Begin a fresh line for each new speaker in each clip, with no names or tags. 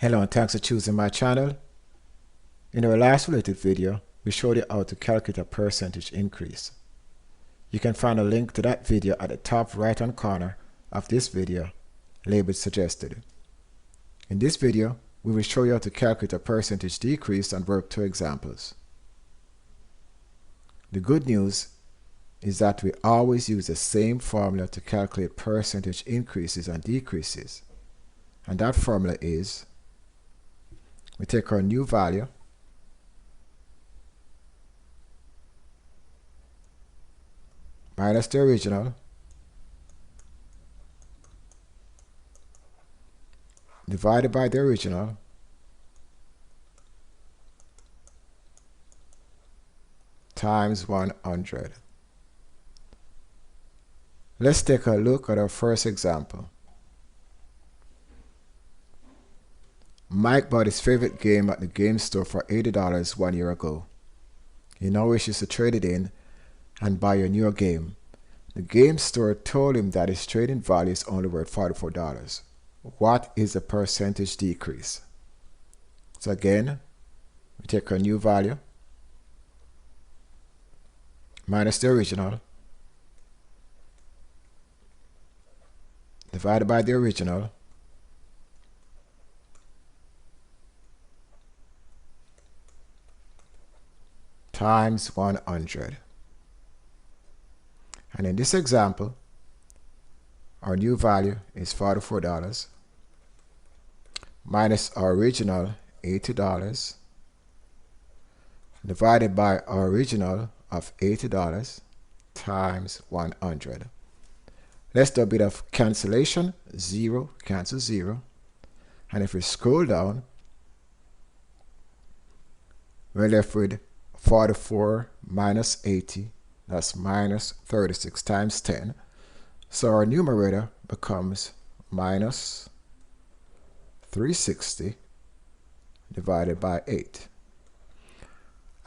Hello and thanks for choosing my channel. In our last related video, we showed you how to calculate a percentage increase. You can find a link to that video at the top right hand corner of this video, labeled suggested. In this video, we will show you how to calculate a percentage decrease and work two examples. The good news is that we always use the same formula to calculate percentage increases and decreases. And that formula is, we take our new value minus the original divided by the original times 100. Let's take a look at our first example. Mike bought his favorite game at the game store for $80 1 year ago. He now wishes to trade it in and buy a newer game. The game store told him that his trading value is only worth $44. What is the percentage decrease? So again, we take our new value minus the original divided by the original times 100. And in this example, our new value is $44 minus our original $80 divided by our original of $80 times 100. Let's do a bit of cancellation. 0 cancels 0. And if we scroll down, we're left with 44 minus 80, that's minus 36 times 10. So our numerator becomes minus 360 divided by 8.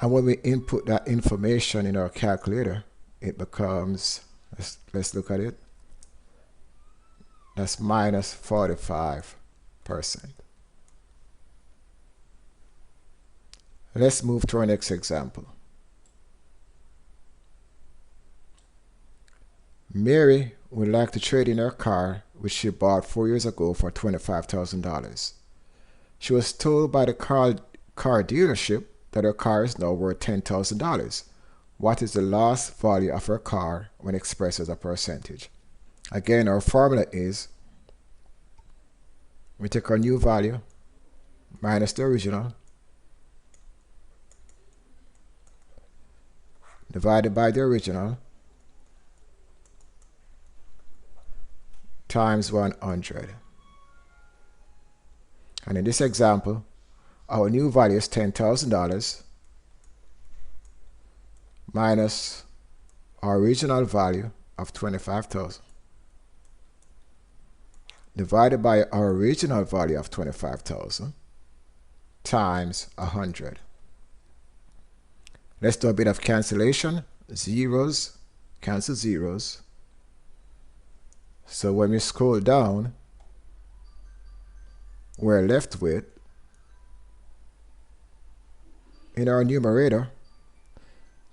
And when we input that information in our calculator, it becomes, let's look at it, that's minus 45%. Let's move to our next example. Mary would like to trade in her car, which she bought 4 years ago for $25,000. She was told by the car dealership that her car is now worth $10,000. What is the lost value of her car when expressed as a percentage? Again, our formula is, we take our new value minus the original divided by the original times 100. And in this example, our new value is $10,000 minus our original value of $25,000 divided by our original value of $25,000 times 100. Let's do a bit of cancellation. Zeros cancel zeros. So when we scroll down, we're left with, in our numerator,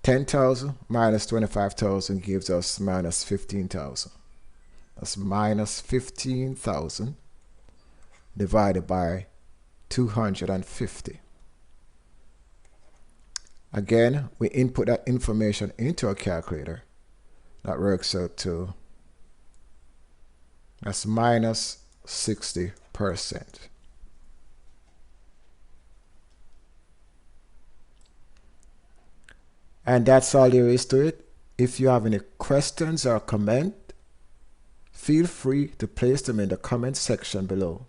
10,000 minus 25,000 gives us minus 15,000. That's minus 15,000 divided by 250. Again, we input that information into a calculator. That works out to, that's minus 60%. And that's all there is to it. If you have any questions or comment, feel free to place them in the comment section below.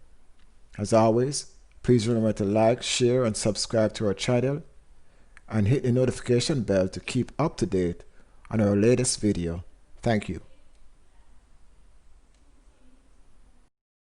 As always, please remember to like, share, and subscribe to our channel, and hit the notification bell to keep up to date on our latest video. Thank you.